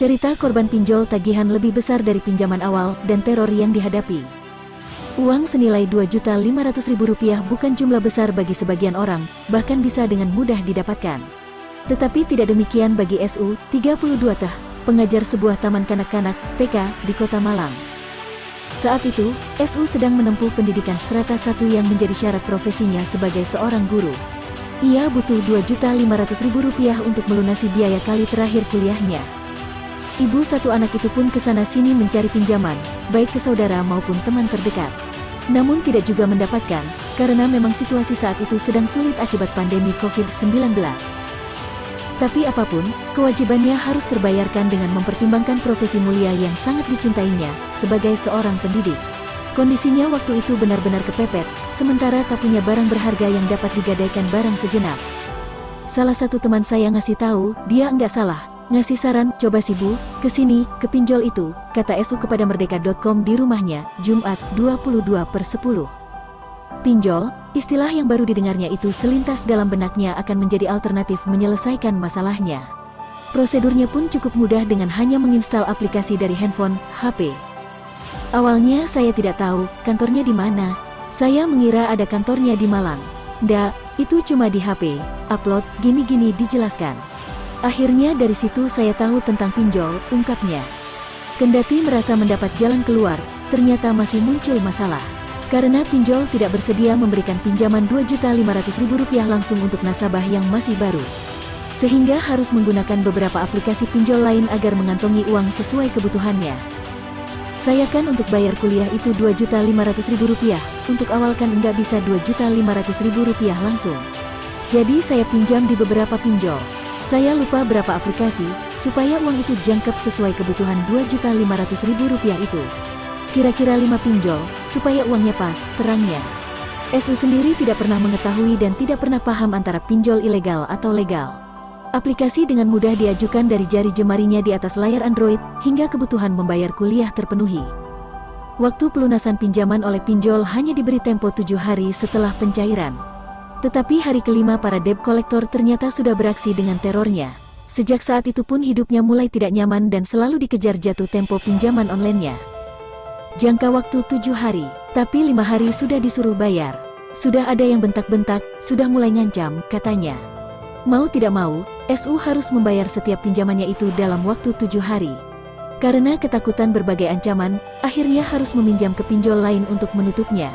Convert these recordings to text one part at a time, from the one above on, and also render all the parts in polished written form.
Cerita korban pinjol tagihan lebih besar dari pinjaman awal dan teror yang dihadapi. Uang senilai Rp2.500.000 bukan jumlah besar bagi sebagian orang, bahkan bisa dengan mudah didapatkan. Tetapi tidak demikian bagi SU, 32 pengajar sebuah taman kanak-kanak, TK, di Kota Malang. Saat itu, SU sedang menempuh pendidikan strata 1 yang menjadi syarat profesinya sebagai seorang guru. Ia butuh Rp2.500.000 untuk melunasi biaya kali terakhir kuliahnya. Ibu satu anak itu pun kesana sini mencari pinjaman, baik ke saudara maupun teman terdekat. Namun tidak juga mendapatkan, karena memang situasi saat itu sedang sulit akibat pandemi COVID-19. Tapi apapun, kewajibannya harus terbayarkan dengan mempertimbangkan profesi mulia yang sangat dicintainya, sebagai seorang pendidik. Kondisinya waktu itu benar-benar kepepet, sementara tak punya barang berharga yang dapat digadaikan barang sejenak. Salah satu teman saya ngasih tahu, dia enggak salah. Ngasih saran, coba sih Bu, kesini, ke pinjol itu, kata SU kepada Merdeka.com di rumahnya, Jumat 22/10. Pinjol, istilah yang baru didengarnya itu selintas dalam benaknya akan menjadi alternatif menyelesaikan masalahnya. Prosedurnya pun cukup mudah dengan hanya menginstal aplikasi dari handphone, HP. Awalnya saya tidak tahu, kantornya di mana. Saya mengira ada kantornya di Malang. Ndak, itu cuma di HP, upload, gini-gini dijelaskan. Akhirnya dari situ saya tahu tentang pinjol, ungkapnya. Kendati merasa mendapat jalan keluar, ternyata masih muncul masalah. Karena pinjol tidak bersedia memberikan pinjaman Rp2.500.000 langsung untuk nasabah yang masih baru. Sehingga harus menggunakan beberapa aplikasi pinjol lain agar mengantongi uang sesuai kebutuhannya. Saya kan untuk bayar kuliah itu Rp2.500.000, untuk awal kan nggak bisa Rp2.500.000 langsung. Jadi saya pinjam di beberapa pinjol. Saya lupa berapa aplikasi, supaya uang itu jangkep sesuai kebutuhan Rp2.500.000 itu. Kira-kira 5 pinjol, supaya uangnya pas, terangnya. SU sendiri tidak pernah mengetahui dan tidak pernah paham antara pinjol ilegal atau legal. Aplikasi dengan mudah diajukan dari jari jemarinya di atas layar Android, hingga kebutuhan membayar kuliah terpenuhi. Waktu pelunasan pinjaman oleh pinjol hanya diberi tempo 7 hari setelah pencairan. Tetapi hari kelima para debt collector ternyata sudah beraksi dengan terornya. Sejak saat itu pun hidupnya mulai tidak nyaman dan selalu dikejar jatuh tempo pinjaman online-nya. Jangka waktu 7 hari, tapi 5 hari sudah disuruh bayar. Sudah ada yang bentak-bentak, sudah mulai ngancam, katanya. Mau tidak mau, SU harus membayar setiap pinjamannya itu dalam waktu 7 hari. Karena ketakutan berbagai ancaman, akhirnya harus meminjam ke pinjol lain untuk menutupnya.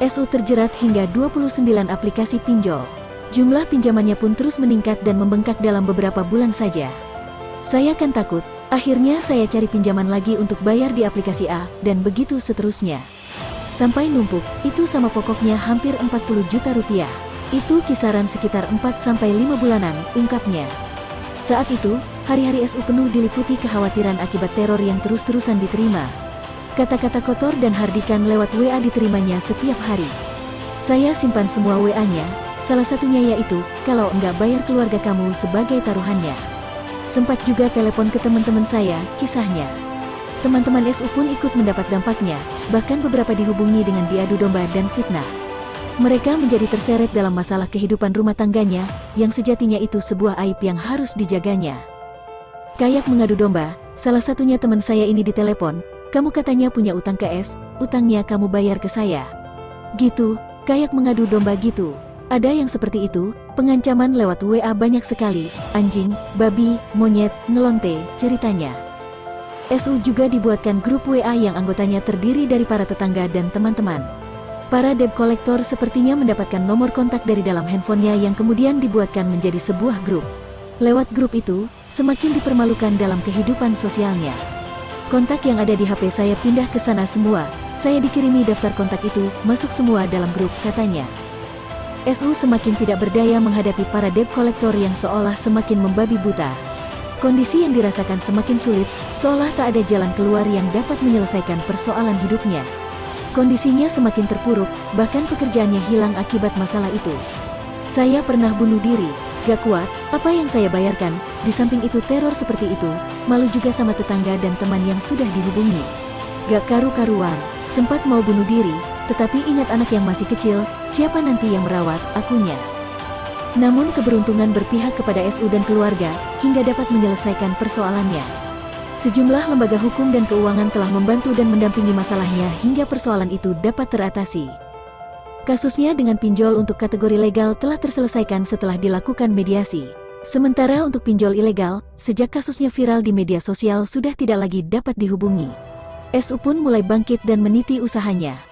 SU terjerat hingga 29 aplikasi pinjol. Jumlah pinjamannya pun terus meningkat dan membengkak dalam beberapa bulan saja. Saya kan takut, akhirnya saya cari pinjaman lagi untuk bayar di aplikasi A, dan begitu seterusnya. Sampai numpuk, itu sama pokoknya hampir Rp40 juta. Itu kisaran sekitar 4-5 bulanan, ungkapnya. Saat itu, hari-hari SU penuh diliputi kekhawatiran akibat teror yang terus-terusan diterima. Kata-kata kotor dan hardikan lewat WA diterimanya setiap hari. Saya simpan semua WA-nya, salah satunya yaitu, kalau enggak bayar keluarga kamu sebagai taruhannya. Sempat juga telepon ke teman-teman saya, kisahnya. Teman-teman SU pun ikut mendapat dampaknya, bahkan beberapa dihubungi dengan diadu domba dan fitnah. Mereka menjadi terseret dalam masalah kehidupan rumah tangganya, yang sejatinya itu sebuah aib yang harus dijaganya. Kayak mengadu domba, salah satunya teman saya ini ditelepon, kamu katanya punya utang ke S, utangnya kamu bayar ke saya. Gitu, kayak mengadu domba gitu. Ada yang seperti itu, pengancaman lewat WA banyak sekali, anjing, babi, monyet, ngelonte, ceritanya. SU juga dibuatkan grup WA yang anggotanya terdiri dari para tetangga dan teman-teman. Para debt collector sepertinya mendapatkan nomor kontak dari dalam handphonenya yang kemudian dibuatkan menjadi sebuah grup. Lewat grup itu, semakin dipermalukan dalam kehidupan sosialnya. Kontak yang ada di HP saya pindah ke sana semua, saya dikirimi daftar kontak itu, masuk semua dalam grup, katanya. SU semakin tidak berdaya menghadapi para debt collector yang seolah semakin membabi buta. Kondisi yang dirasakan semakin sulit, seolah tak ada jalan keluar yang dapat menyelesaikan persoalan hidupnya. Kondisinya semakin terpuruk, bahkan pekerjaannya hilang akibat masalah itu. Saya pernah bunuh diri. Gak kuat, apa yang saya bayarkan, di samping itu teror seperti itu, malu juga sama tetangga dan teman yang sudah dihubungi. Gak karu-karuan, sempat mau bunuh diri, tetapi ingat anak yang masih kecil, siapa nanti yang merawat akunya. Namun keberuntungan berpihak kepada SU dan keluarga, hingga dapat menyelesaikan persoalannya. Sejumlah lembaga hukum dan keuangan telah membantu dan mendampingi masalahnya hingga persoalan itu dapat teratasi. Kasusnya dengan pinjol untuk kategori legal telah terselesaikan setelah dilakukan mediasi. Sementara untuk pinjol ilegal, sejak kasusnya viral di media sosial sudah tidak lagi dapat dihubungi. SU pun mulai bangkit dan meniti usahanya.